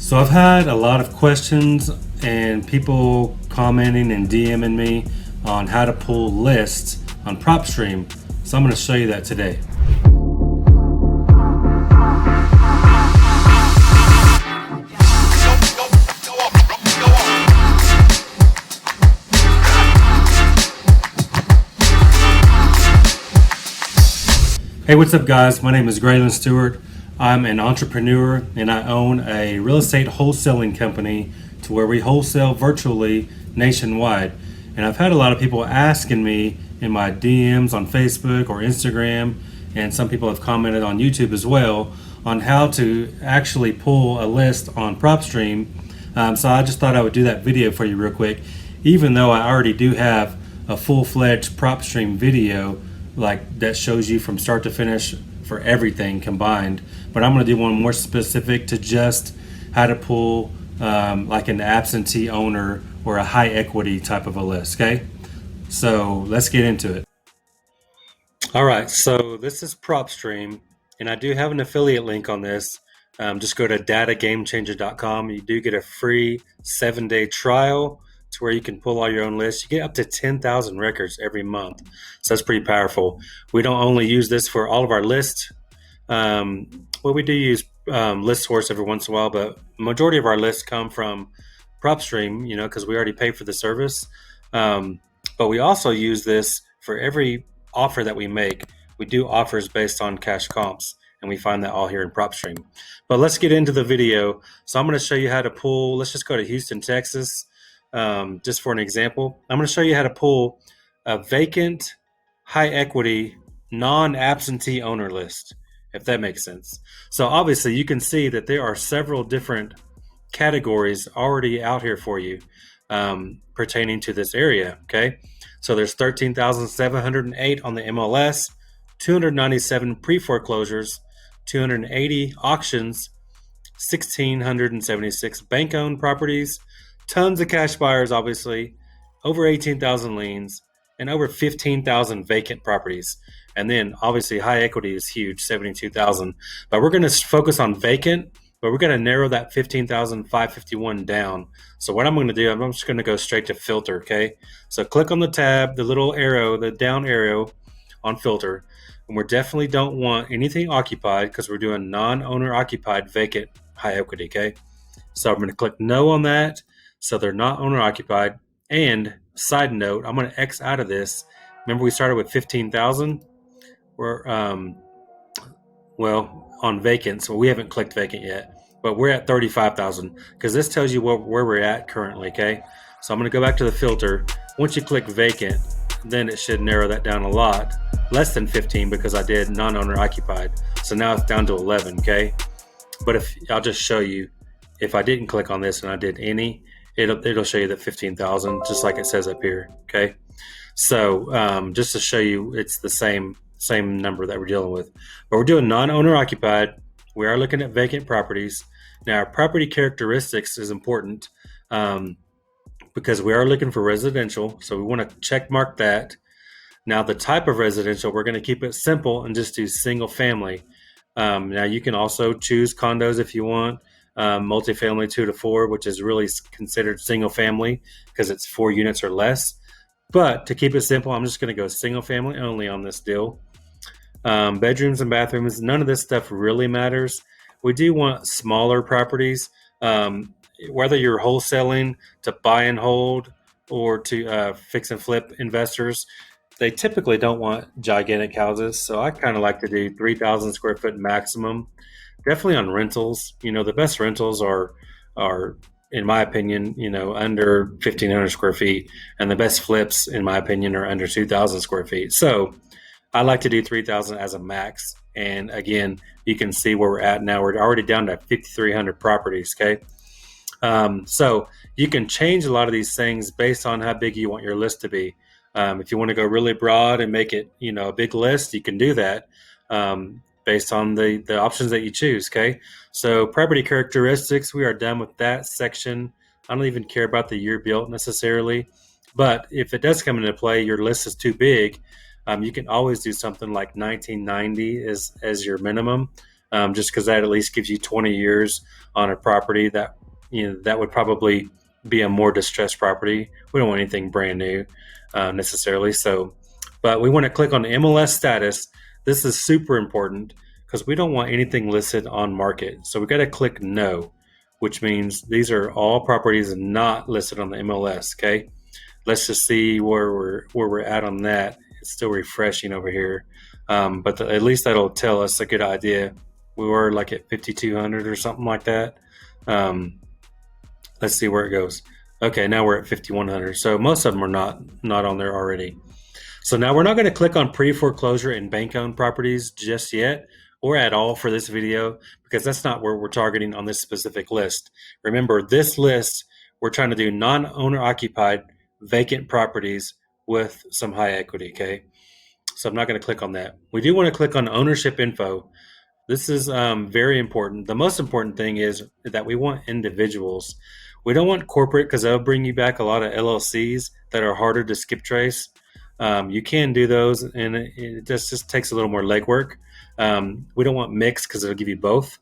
So I've had a lot of questions and people commenting and DMing me on how to pull lists on Propstream. So I'm going to show you that today. Hey, what's up guys? My name is Graylan Stewart. I'm an entrepreneur and I own a real estate wholesaling company to where we wholesale virtually nationwide. And I've had a lot of people asking me in my DMs on Facebook or Instagram, and some people have commented on YouTube as well, on how to actually pull a list on Propstream. So I just thought I would do that video for you real quick, even though I already do have a full-fledged Propstream video like that shows you from start to finish for everything combined. But I'm going to do one more specific to just how to pull like an absentee owner or a high equity type of a list. Okay, so let's get into it. All right, so this is Propstream, and I do have an affiliate link on this. Just go to datagamechanger.com. You do get a free 7-day trial to where you can pull all your own lists. You get up to 10,000 records every month. So that's pretty powerful. We don't only use this for all of our lists. Well, we do use List Source every once in a while, but majority of our lists come from Propstream, because we already pay for the service. But we also use this for every offer that we make. We do offers based on cash comps, and we find that all here in Propstream. But let's get into the video. So I'm going to show you how to pull. Let's just go to Houston, Texas. Just for an example, I'm going to show you how to pull a vacant, high equity, non-absentee owner list, if that makes sense. So obviously you can see that there are several different categories already out here for you pertaining to this area. Okay, so there's 13,708 on the MLS, 297 pre-foreclosures, 280 auctions, 1,676 bank-owned properties, tons of cash buyers, obviously, over 18,000 liens, and over 15,000 vacant properties. And then obviously high equity is huge, 72,000. But we're going to focus on vacant, but we're going to narrow that 15,551 down. So what I'm going to do, I'm just going to go straight to filter, okay? So click on the tab, the little arrow, the down arrow on filter. And we definitely don't want anything occupied because we're doing non-owner occupied vacant high equity, okay? So I'm going to click no on that. So they're not owner occupied. And side note, I'm going to X out of this. Remember we started with 15,000? We're on vacant, so we haven't clicked vacant yet, but we're at 35,000 because this tells you where we're at currently. Okay, so I'm going to go back to the filter. Once you click vacant, then it should narrow that down a lot, less than 15 because I did non-owner occupied. So now it's down to 11. Okay, but if I'll just show you, if I didn't click on this and I did any, it'll show you the 15,000 just like it says up here. Okay, so just to show you, it's the same number that we're dealing with, but we're doing non-owner occupied. We are looking at vacant properties. Now our property characteristics is important because we are looking for residential, so we want to check mark that. Now the type of residential, we're going to keep it simple and just do single family. Now you can also choose condos if you want, multifamily 2 to 4, which is really considered single family because it's 4 units or less. But to keep it simple, I'm just going to go single family only on this deal. Bedrooms and bathrooms, none of this stuff really matters. We do want smaller properties, whether you're wholesaling to buy and hold or to fix and flip investors. They typically don't want gigantic houses, so I kind of like to do 3,000 square foot maximum. Definitely on rentals, the best rentals are in my opinion, under 1,500 square feet, and the best flips, in my opinion, are under 2,000 square feet. So I like to do 3,000 as a max. And again, you can see where we're at now. We're already down to 5,300 properties. Okay. So you can change a lot of these things based on how big you want your list to be. If you want to go really broad and make it, a big list, you can do that. Based on the options that you choose. Okay, so property characteristics, we are done with that section. I don't even care about the year built necessarily, but if it does come into play, your list is too big, you can always do something like 1990 as your minimum, just because that at least gives you 20 years on a property that that would probably be a more distressed property. We don't want anything brand new necessarily. So, but we want to click on MLS status. This is super important because we don't want anything listed on market. So we got to click no, which means these are all properties not listed on the MLS. Okay, let's just see where we're at on that. It's still refreshing over here, but at least that'll tell us a good idea. We were like at 5,200 or something like that. Let's see where it goes. Okay, now we're at 5,100. So most of them are not on there already. So now we're not going to click on pre-foreclosure and bank-owned properties just yet or at all for this video because that's not where we're targeting on this specific list. Remember, this list, we're trying to do non-owner occupied vacant properties with some high equity, okay? So I'm not going to click on that. We do want to click on ownership info. This is very important. The most important thing is that we want individuals. We don't want corporate because they'll bring you back a lot of LLCs that are harder to skip trace. You can do those, and it just takes a little more legwork. We don't want mixed because it'll give you both.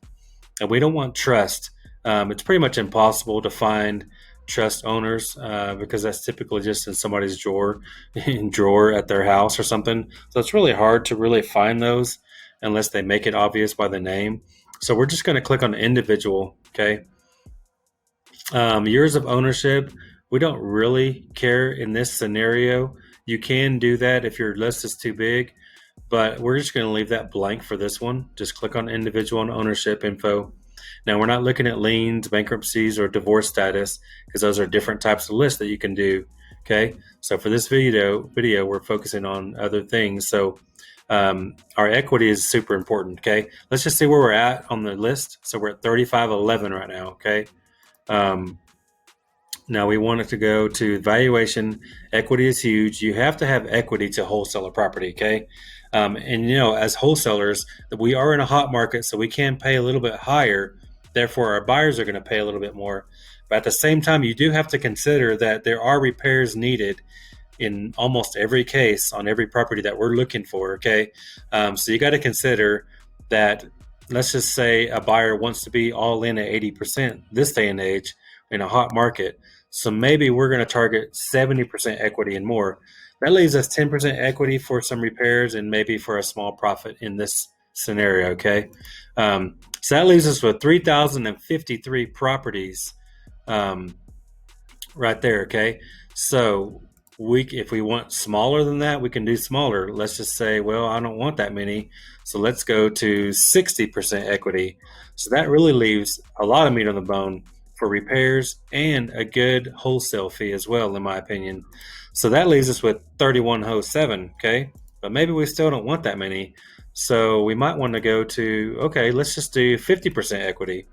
And we don't want trust. It's pretty much impossible to find trust owners because that's typically just in somebody's drawer at their house or something. So it's really hard to really find those unless they make it obvious by the name. So we're just going to click on individual, okay? Years of ownership, we don't really care in this scenario. You can do that if your list is too big, but we're just going to leave that blank for this one. Just click on individual and ownership info. Now, we're not looking at liens, bankruptcies, or divorce status because those are different types of lists that you can do, okay? So for this video, we're focusing on other things. So our equity is super important, okay? Let's just see where we're at on the list. So we're at 3511 right now, okay? Now we want it to go to valuation. Equity is huge. You have to have equity to wholesale a property, okay? And as wholesalers, we are in a hot market, so we can pay a little bit higher. Therefore, our buyers are going to pay a little bit more. But at the same time, you do have to consider that there are repairs needed in almost every case on every property that we're looking for, okay? So you got to consider that. Let's just say a buyer wants to be all in at 80% this day and age in a hot market. So maybe we're going to target 70% equity and more. That leaves us 10% equity for some repairs and maybe for a small profit in this scenario, okay? So that leaves us with 3,053 properties right there, okay? So if we want smaller than that, we can do smaller. Let's just say, well, I don't want that many. So let's go to 60% equity. So that really leaves a lot of meat on the bone for repairs and a good wholesale fee as well, in my opinion. So that leaves us with 3107, okay? But maybe we still don't want that many. So we might want to go to, okay, let's just do 50% equity.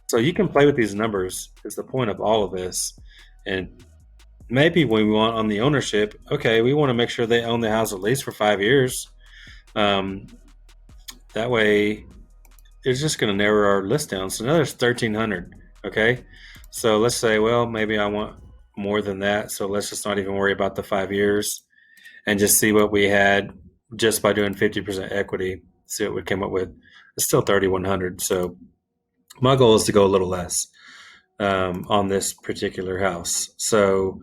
So you can play with these numbers is the point of all of this. And maybe when we want on the ownership, okay, we want to make sure they own the house at least for 5 years. That way it's just going to narrow our list down. So now there's 1,300, okay? So let's say, well, maybe I want more than that. So let's just not even worry about the 5 years and just see what we had just by doing 50% equity, see what we came up with. It's still 3,100. So my goal is to go a little less on this particular house. So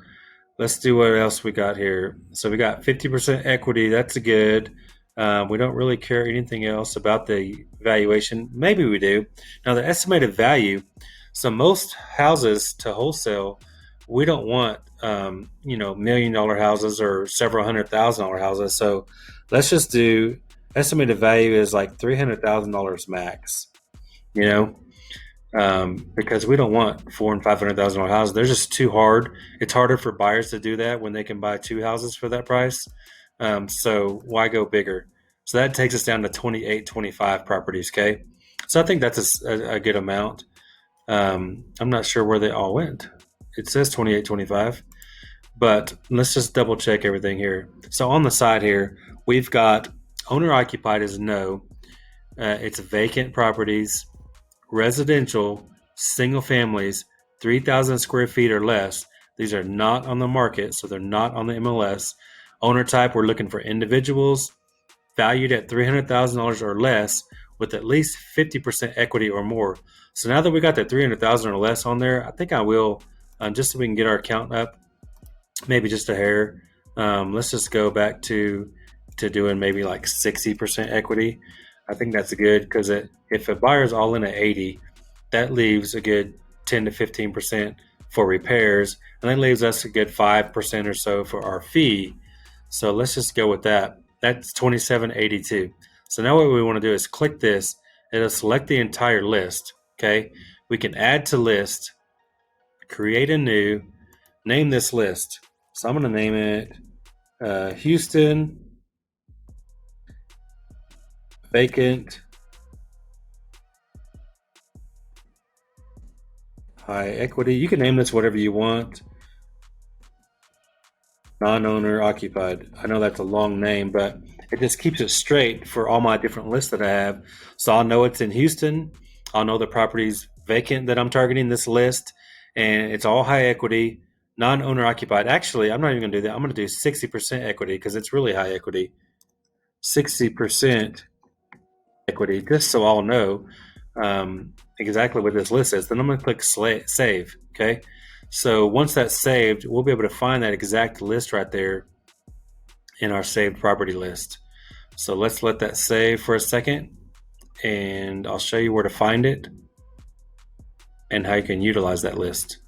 let's do what else we got here. So we got 50% equity. That's good. We don't really care anything else about the valuation. Maybe we do. Now the estimated value. So most houses to wholesale, we don't want $1 million houses or several $100,000 houses. So let's just do estimated value is like $300,000 max. Because we don't want $400,000 and $500,000 houses. They're just too hard. It's harder for buyers to do that when they can buy 2 houses for that price. So why go bigger? So that takes us down to 2825 properties. Okay. So I think that's a good amount. I'm not sure where they all went. It says 2825, but let's just double check everything here. So on the side here, we've got owner occupied is no. It's vacant properties, residential, single families, 3,000 square feet or less. These are not on the market, so they're not on the MLS. Owner type, we're looking for individuals valued at $300,000 or less with at least 50% equity or more. So now that we got the 300,000 or less on there, I think I will, just so we can get our count up, maybe just a hair. Let's just go back to doing maybe like 60% equity. I think that's good because if a buyer's all in at 80, that leaves a good 10 to 15% for repairs, and that leaves us a good 5% or so for our fee. So let's just go with that. That's 2782. So now what we want to do is click this. It'll select the entire list. Okay, we can add to list, create a new, name this list. So I'm going to name it Houston Vacant High Equity. You can name this whatever you want. Non-owner occupied. I know that's a long name, but it just keeps it straight for all my different lists that I have. So I'll know it's in Houston. I'll know the property's vacant that I'm targeting this list, and it's all high equity, non-owner occupied. Actually, I'm not even going to do that. I'm going to do 60% equity because it's really high equity. 60% equity, just so I'll know exactly what this list is. Then I'm going to click save. Okay. So once that's saved, we'll be able to find that exact list right there in our saved property list. So let's let that save for a second, and I'll show you where to find it and how you can utilize that list.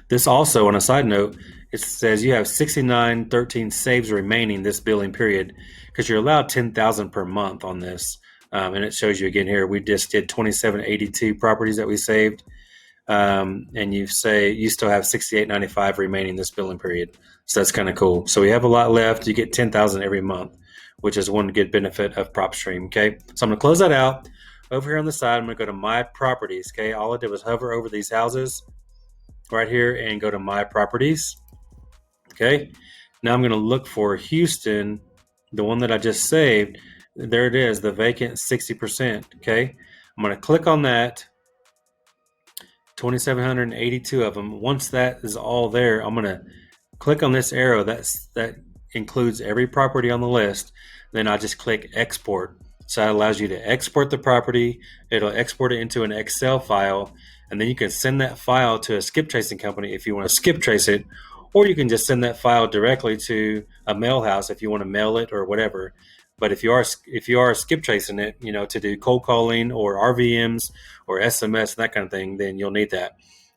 This also, on a side note, it says you have 6913 saves remaining this billing period because you're allowed 10,000 per month on this. And it shows you again here, we just did 2782 properties that we saved. And you still have 6895 remaining this billing period. So that's kind of cool. So we have a lot left. You get 10,000 every month, which is one good benefit of Propstream. Okay. So I'm going to close that out. Over here on the side, I'm going to go to my properties. Okay. All I did was hover over these houses right here and go to my properties. Okay. Now I'm going to look for Houston, the one that I just saved. There it is, the vacant 60%. Okay. I'm going to click on that. 2,782 of them. Once that is all there, I'm going to click on this arrow that includes every property on the list. Then I just click export. So that allows you to export the property. It'll export it into an Excel file, and then you can send that file to a skip tracing company if you want to skip trace it, or you can just send that file directly to a mail house if you want to mail it or whatever. But if you are skip tracing it, to do cold calling or RVMs or SMS and that kind of thing, then you'll need that.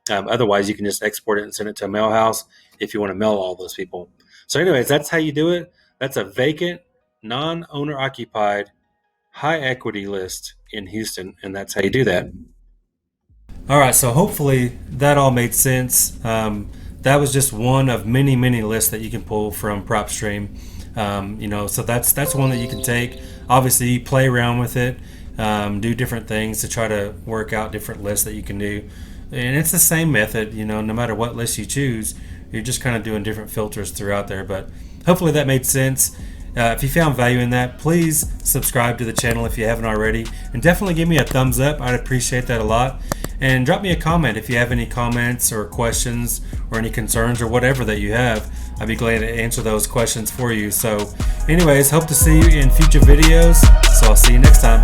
Otherwise, you can just export it and send it to a mail house if you want to mail all those people. So anyways, that's how you do it. That's a vacant, non-owner occupied, high equity list in Houston, and that's how you do that. All right, so hopefully that all made sense. That was just one of many, many lists that you can pull from Propstream. So that's one that you can take. Obviously, you play around with it, do different things to try to work out different lists that you can do. And it's the same method, no matter what list you choose, you're just kind of doing different filters throughout there. But hopefully that made sense. If you found value in that, please subscribe to the channel if you haven't already, and definitely give me a thumbs up. I'd appreciate that a lot. And drop me a comment if you have any comments or questions or any concerns or whatever that you have. I'd be glad to answer those questions for you. So anyways, hope to see you in future videos. So I'll see you next time.